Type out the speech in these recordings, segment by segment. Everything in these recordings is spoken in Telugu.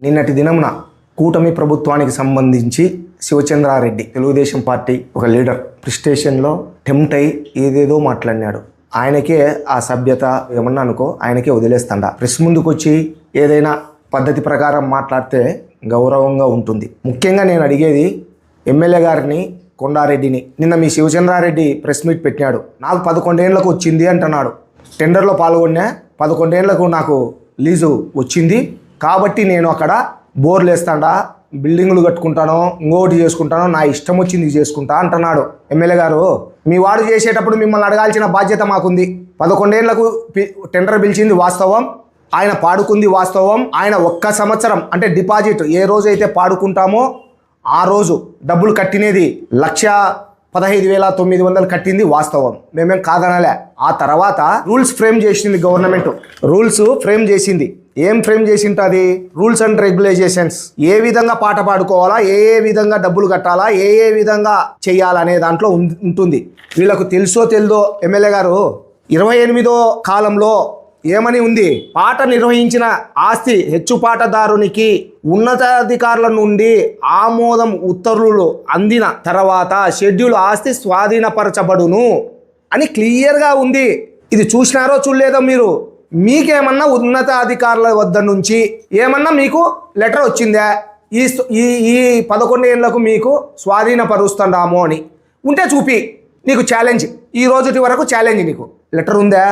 నిన్నటి దినమున కూటమి ప్రభుత్వానికి సంబంధించి శివచంద్రారెడ్డి తెలుగుదేశం పార్టీ ఒక లీడర్ స్టేషన్లో టెంప్ట్ అయి ఏదేదో మాట్లాడినాడు. ఆయనకే ఆ సభ్యత ఏమన్నా అనుకో, ఆయనకే వదిలేస్తాడా. ప్రెస్ ముందుకు వచ్చి ఏదైనా పద్ధతి ప్రకారం మాట్లాడితే గౌరవంగా ఉంటుంది. ముఖ్యంగా నేను అడిగేది ఎమ్మెల్యే గారిని, కొండారెడ్డిని. నిన్న మీ శివచంద్రారెడ్డి ప్రెస్ మీట్ పెట్టినాడు. నాకు 11 ఏళ్లకు వచ్చింది అంటున్నాడు. టెండర్లో పాల్గొన్నా 11 ఏళ్లకు నాకు లీజు వచ్చింది కాబట్టి నేను అక్కడ బోర్లు వేస్తాడా, బిల్డింగులు కట్టుకుంటానో, ఇంకోటి చేసుకుంటానో, నా ఇష్టం వచ్చింది చేసుకుంటా అంటున్నాడు. ఎమ్మెల్యే గారు, మీ వాడు చేసేటప్పుడు మిమ్మల్ని అడగాల్సిన బాధ్యత మాకుంది. 11 ఏళ్లకు టెండర్ పిలిచింది వాస్తవం, ఆయన పాడుకుంది వాస్తవం. ఆయన 1 సంవత్సరం అంటే డిపాజిట్ ఏ రోజైతే పాడుకుంటామో ఆ రోజు డబ్బులు కట్టినది 1,15,900 కట్టింది వాస్తవం. మేమేం కాదనలే. ఆ తర్వాత రూల్స్ ఫ్రేమ్ చేసింది గవర్నమెంట్. రూల్స్ ఫ్రేమ్ చేసింది. ఏం ఫ్రేమ్ చేసింటది? Rules and regulations. ఏ విధంగా పాట పాడుకోవాలా, ఏ విధంగా డబ్బులు కట్టాలా, ఏ విధంగా చెయ్యాలనే దాంట్లో ఉంటుంది. వీళ్ళకు తెలుసో తెల్దో ఎమ్మెల్యే గారు 28వ కాలంలో ఏమని ఉంది? పాట నిర్వహించిన ఆస్తి హెచ్చుపాటదారునికి ఉన్నతాధికారుల నుండి ఆమోదం ఉత్తర్వులు అందిన తర్వాత షెడ్యూల్ ఆస్తి స్వాధీనపరచబడును అని క్లియర్గా ఉంది. ఇది చూసినారో చూడలేదో మీరు? మీకేమన్నా ఉన్నతాధికారుల వద్ద నుంచి ఏమన్నా మీకు లెటర్ వచ్చిందా? ఈ 11 ఏళ్లకు మీకు స్వాధీనపరుస్తున్నాము అని ఉంటే చూపి. నీకు ఛాలెంజ్, ఈ రోజుటి వరకు ఛాలెంజ్. నీకు లెటర్ ఉందా?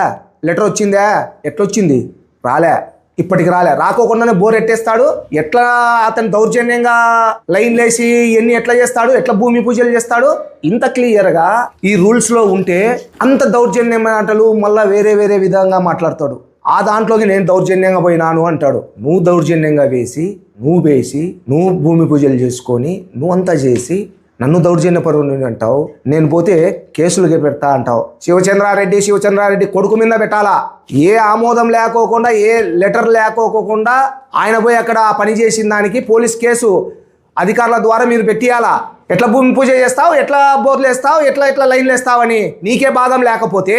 లెటర్ వచ్చిందా? ఎట్లొచ్చింది? రాలే, ఇప్పటికి రాలే. రాకోకుండానే బోర్ ఎట్టేస్తాడు. ఎట్లా అతను దౌర్జన్యంగా లైన్ లేసి ఎన్ని ఎట్లా చేస్తాడు, ఎట్లా భూమి పూజలు చేస్తాడు? ఇంత క్లియర్గా ఈ రూల్స్లో ఉంటే అంత దౌర్జన్యం మాటలు మళ్ళీ వేరే విధంగా మాట్లాడతాడు. ఆ దాంట్లోకి నేను దౌర్జన్యంగా పోయినాను అంటాడు. నువ్వు దౌర్జన్యంగా నువ్వు భూమి పూజలు చేసుకొని నువ్వంతా చేసి నన్ను దౌర్జన్యపరుని అంటావు. నేను పోతే కేసులుగా పెడతా అంటావు. శివచంద్రారెడ్డి కొడుకు మీద పెట్టాలా? ఏ ఆమోదం లేకోకుండా, ఏ లెటర్ లేకోకుండా ఆయన పోయి అక్కడ పని చేసిన దానికి పోలీస్ కేసు అధికారుల ద్వారా మీరు పెట్టియాలా? ఎట్లా భూమి పూజ చేస్తావు, ఎట్లా బోర్లు వేస్తావు, ఎట్లా లైన్లు వేస్తావని నీకే బాధం లేకపోతే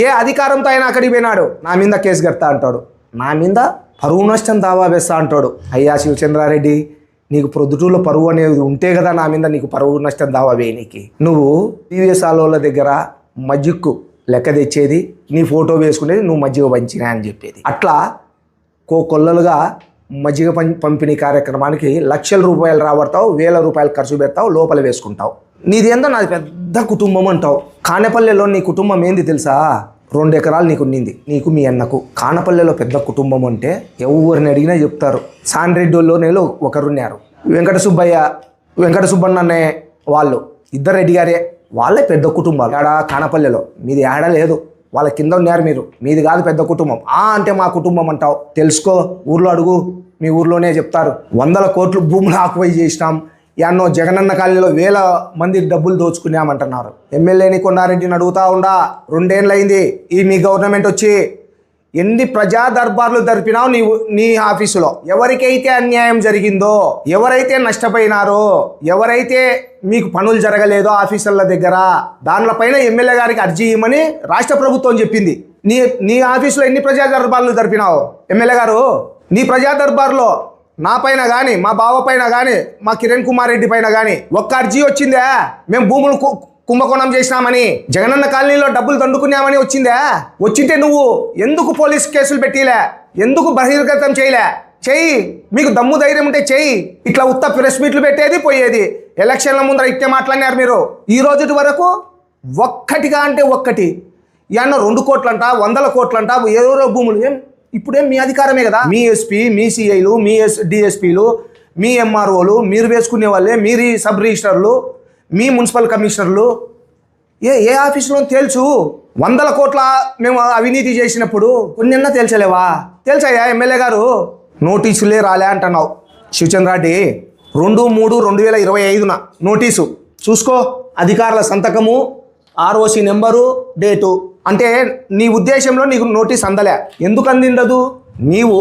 ఏ అధికారంతో ఆయన అక్కడికి పోయినాడు? నా మీద కేసు కడతా అంటాడు, నా మీద పరువు నష్టం దావా వేస్తా అంటాడు. అయ్యా శివచంద్రారెడ్డి, నీకు ప్రొద్దుటూరులో పరువు అనేది ఉంటే కదా నా మీద నీకు పరువు నష్టం దావా వేయనీకి. నువ్వు టీవీఎస్ వాళ్ళ దగ్గర మజ్జిక్కు లెక్క తెచ్చేది, నీ ఫోటో వేసుకునేది, నువ్వు మజ్జిగ పంచినా అని చెప్పేది. అట్లా కొల్లలుగా మజ్జిగ పంపిణీ కార్యక్రమానికి లక్షల రూపాయలు రాబడతావు, వేల రూపాయలు ఖర్చు పెడతావు, లోపల వేసుకుంటావు. నీదేందో నాది పెద్ద కుటుంబం అంటావు. కానేపల్లెలో నీ కుటుంబం ఏంది తెలుసా? 2 ఎకరాలు నీకు ఉన్నింది, నీకు మీ అన్నకు. కానపల్లెలో పెద్ద కుటుంబం అంటే ఎవరిని అడిగినా చెప్తారు. సాన్రెడ్డిలోనేలో ఒకరున్నారు, వెంకట సుబ్బన్న అనే వాళ్ళు, 2 రెడ్డి గారే. వాళ్ళే పెద్ద కుటుంబాలు ఆడ కానపల్లెలో. మీది ఆడ లేదు, వాళ్ళ కింద ఉన్నారు మీరు. మీది కాదు పెద్ద కుటుంబం. అంటే మా కుటుంబం అంటావు. తెలుసుకో, ఊర్లో అడుగు, మీ ఊర్లోనే చెప్తారు. 100 కోట్లు భూములు ఆక్యుపై చేసినాం, యాన్నో జగనన్న కాలనీలో 1000 మంది డబ్బులు దోచుకున్నామంటున్నారు. ఎమ్మెల్యేని కొండారెడ్డిని అడుగుతా ఉండా. 2 ఏళ్ళు అయింది ఈ మీ గవర్నమెంట్ వచ్చి. ఎన్ని ప్రజా దర్బార్లు జరిపినావు నీ ఆఫీసులో? ఎవరికైతే అన్యాయం జరిగిందో, ఎవరైతే నష్టపోయినారో, ఎవరైతే మీకు పనులు జరగలేదో ఆఫీసర్ల దగ్గర, దానిపైన ఎమ్మెల్యే గారికి అర్జీ ఇవ్వమని రాష్ట్ర ప్రభుత్వం చెప్పింది. నీ ఆఫీసులో ఎన్ని ప్రజా దర్బార్లు జరిపినావు ఎమ్మెల్యే గారు? నీ ప్రజా దర్బార్లో నా పైన కానీ, మా బావ పైన కానీ, మా కిరణ్ కుమార్ రెడ్డి పైన కానీ ఒక్క అర్జీ వచ్చిందా? మేము భూములు కుంభకోణం చేసినామని, జగనన్న కాలనీలో డబ్బులు దండుకున్నామని వచ్చిందా? వచ్చింటే నువ్వు ఎందుకు పోలీస్ కేసులు పెట్టిలే? ఎందుకు బహిర్గతం చేయలే? చెయ్యి, మీకు దమ్ము ధైర్యం ఉంటే చెయ్యి. ఇట్లా ఉత్త ప్రెస్ మీట్లు పెట్టేది పోయేది. ఎలక్షన్ల ముందర ఇట్టే మాట్లాడినారు మీరు. ఈ రోజు వరకు ఒక్కటిగా అంటే ఒక్కటి యాన్న 2 కోట్లంట, 100 కోట్లంట, ఎవరో భూములు. ఇప్పుడేం మీ అధికారమే కదా. మీ ఎస్పీ, మీ సిఐలు, మీ డిఎస్పీలు, మీ ఎంఆర్ఓలు, మీరు వేసుకునే వాళ్ళే, మీరు సబ్ రిజిస్టర్లు, మీ మున్సిపల్ కమిషనర్లు. ఏ ఆఫీసులో తెలుసు? 100 కోట్ల మేము అవినీతి చేసినప్పుడు కొన్నెన్నా తెలుసలేవా? తెలుసాయా ఎమ్మెల్యే గారు? నోటీసులే రాలే అంటున్నావు. శివచంద్రారెడ్డి 2/3/2025 నోటీసు చూసుకో. అధికారుల సంతకము, ROC నెంబరు, డేటు. అంటే నీ ఉద్దేశంలో నీకు నోటీస్ అందలే. ఎందుకు అందిండదు? నీవు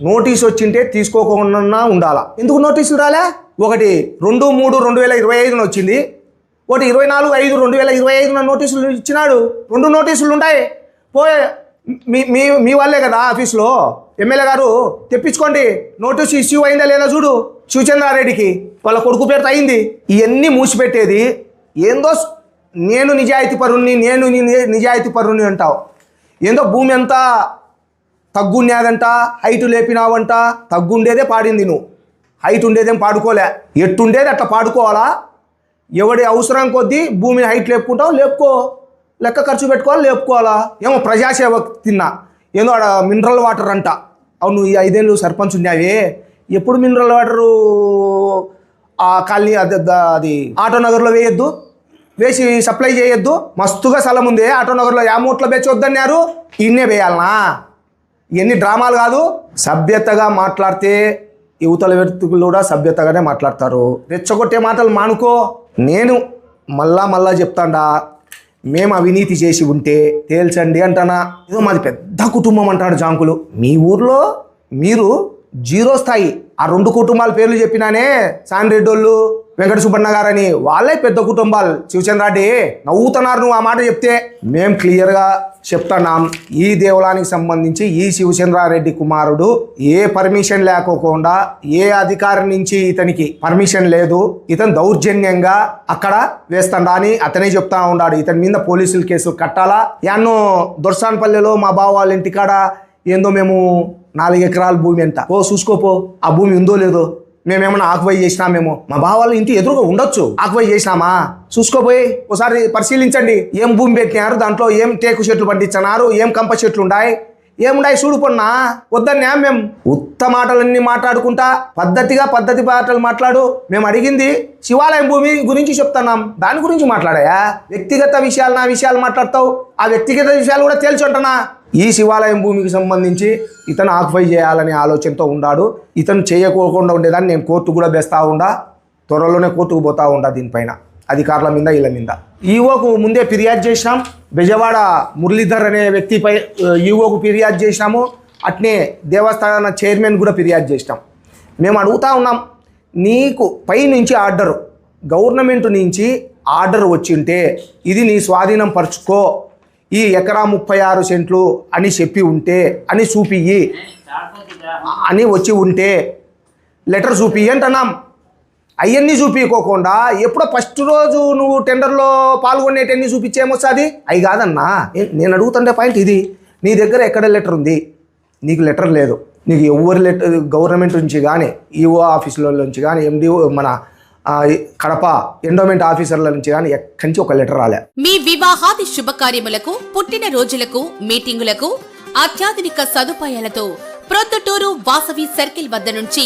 నోటీస్ వచ్చింటే తీసుకోకుండా ఉండాలా. ఎందుకు నోటీసులు రాలే? ఒకటి 2/3/2025 వచ్చింది, ఒకటి 24/5/2025 నోటీసులు ఇచ్చినాడు. 2 నోటీసులు ఉంటాయి. పోయే మీ మీ మీ వాళ్ళే కదా ఆఫీస్లో ఎమ్మెల్యే గారు తెప్పించుకోండి, నోటీస్ ఇష్యూ అయిందా లేదా చూడు శివచంద్రారెడ్డికి, వాళ్ళ కొడుకు పేరుతో అయింది. ఇవన్నీ మూసిపెట్టేది ఏందో నేను నిజాయితీ పరుణ్ణి అంటావు. ఏందో భూమి అంతా తగ్గుండేదంట, హైట్ లేపినావంట. తగ్గుండేదే పాడింది నువ్వు, హైట్ ఉండేదేం పాడుకోలే. ఎట్టుండేది అట్లా పాడుకోవాలా? ఎవడి అవసరం కొద్దీ భూమిని హైట్ లేపుకుంటావు, లేపుకో. లెక్క ఖర్చు పెట్టుకోవాలి, లేపుకోవాలా? ఏమో ప్రజాసేవ తిన్నా, ఏందో ఆడ మినరల్ వాటర్ అంట. అవును, ఈ 5 ఏళ్ళు సర్పంచ్ ఉన్నావే, ఎప్పుడు మినరల్ వాటరు ఆ కాలనీ అది ఆటో నగర్లో వేసి సప్లై చేయొద్దు? మస్తుగా స్థలం ఉంది ఆటో నగర్లో, యామూట్లో బెచ్చి వద్దన్నారు, ఇన్నే వేయాలనా? ఇవన్నీ డ్రామాలు కాదు. సభ్యతగా మాట్లాడితే యువతల వ్యక్తులు కూడా సభ్యతగానే మాట్లాడతారు. రెచ్చగొట్టే మాటలు మానుకో. నేను మళ్ళా చెప్తాండా, మేము అవినీతి చేసి ఉంటే తేల్చండి అంటానా. ఏదో మాది పెద్ద కుటుంబం అంటాడు జాంకులు. మీ ఊర్లో మీరు 0 స్థాయి. ఆ 2 కుటుంబాల పేర్లు చెప్పినానే, సానిరెడ్డి వాళ్ళు, వెంకట సుబ్బన్న గారని, వాళ్ళే పెద్ద కుటుంబాలు. శివచంద్రారెడ్డి నవ్వుతున్నారు నువ్వు ఆ మాట చెప్తే. మేము క్లియర్గా చెప్తున్నాం, ఈ దేవాలయానికి సంబంధించి ఈ శివచంద్రారెడ్డి కుమారుడు ఏ పర్మిషన్ లేకోకుండా, ఏ అధికారి నుంచి ఇతనికి పర్మిషన్ లేదు, ఇతను దౌర్జన్యంగా అక్కడ వేస్తాడా అని అతనే చెప్తా ఉన్నాడు. ఇతని మీద పోలీసులు కేసులు కట్టాలా? యాన్నో దొర్సాన్పల్లెలో మా బావ వాళ్ళ ఇంటికాడ ఏందో మేము 4 ఎకరాల భూమి అంట, ఓ చూసుకోపో ఆ భూమి ఉందో లేదో. మేమేమన్నా ఆక్యుపై చేసినామేమో, మా బావ వాళ్ళ ఇంటి ఎదురుగా ఉండొచ్చు, ఆక్యుపై చేసినామా చూసుకోపోయి ఒకసారి పరిశీలించండి. ఏం భూమి పెట్టినారు, దాంట్లో ఏం టేకు చెట్లు పండించినారు, ఏం కంప చెట్లు ఉన్నాయి, ఏమున్నాయి చూడు పొన్నా. వద్దన్నా మేము ఉత్త మాటలన్నీ మాట్లాడుకుంటా పద్ధతి మాటలు మాట్లాడు. మేము అడిగింది శివాలయం భూమి గురించి చెప్తున్నాం, దాని గురించి మాట్లాడాయా? వ్యక్తిగత విషయాలు, నా విషయాలు మాట్లాడతావు. ఆ వ్యక్తిగత విషయాలు కూడా తేల్చుంటున్నా. ఈ శివాలయం భూమికి సంబంధించి ఇతను ఆక్యుపై చేయాలనే ఆలోచనతో ఉన్నాడు. ఇతను చేయకోకుండా ఉండేదాన్ని నేను కోర్టు కూడా వేస్తా ఉండా, త్వరలోనే కోర్టుకు పోతా ఉండా. దీనిపైన అధికారుల మీద వీళ్ళ మీద ఈవోకు ముందే ఫిర్యాదు చేసినాం. బెజవాడ మురళీధర్ అనే వ్యక్తిపై ఈవోకు ఫిర్యాదు చేసినాము. అట్నే దేవస్థాన చైర్మన్ కూడా ఫిర్యాదు చేసినాం. మేము అడుగుతా ఉన్నాం, నీకు పై నుంచి ఆర్డరు, గవర్నమెంట్ నుంచి ఆర్డర్ వచ్చింటే ఇది నీ స్వాధీనం పరుచుకో, ఈ ఎకరా 36 సెంట్లు అని చెప్పి ఉంటే, అని చూపియ్యి అని వచ్చి ఉంటే లెటర్ చూపియ్యి అంటున్నాం. అవన్నీ చూపించుకోకుండా ఎప్పుడో ఫస్ట్ రోజు నువ్వు టెండర్లో పాల్గొనేటన్నీ చూపించేమొస్తుంది? అవి కాదన్నా, నేను అడుగుతుండే పాయింట్ ఇది. నీ దగ్గర ఎక్కడ లెటర్ ఉంది? నీకు లెటర్ లేదు. నీకు ఎవరి లెటర్, గవర్నమెంట్ నుంచి కానీ, ఈఓ ఆఫీసుల నుంచి కానీ, ఎండిఓ మన కడప ఎండోమెంట్ ఆఫీసర్ల నుంచి కానీ ఎక్కడి నుంచి ఒక లెటర్ రాలే. మీ వివాహాది శుభకార్యములకు, పుట్టిన రోజులకు, మీటింగులకు అత్యాధునిక సదుపాయాలతో ప్రొద్దుటూరు వాసవి సర్కిల్ వద్ద నుంచి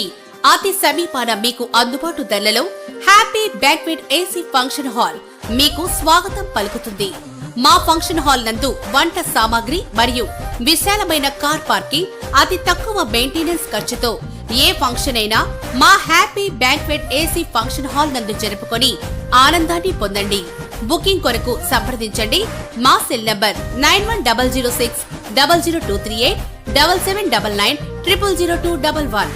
అతి సమీపాన మీకు అందుబాటు ధరలలో happy banquet AC function hall మీకు స్వాగతం పలుకుతుంది. మా ఫంక్షన్ హాల్ నందు వంట సామాగ్రి మరియు విశాలమైన కార్ పార్కింగ్, అతి తక్కువ మెయింటెనెన్స్ ఖర్చుతో ఏ ఫంక్షన్ అయినా మా happy banquet AC function hall నందు జరుపుకొని ఆనందాన్ని పొందండి. బుకింగ్ కొరకు సంప్రదించండి. మా సెల్ నంబర్ 9100600238 7799 000211.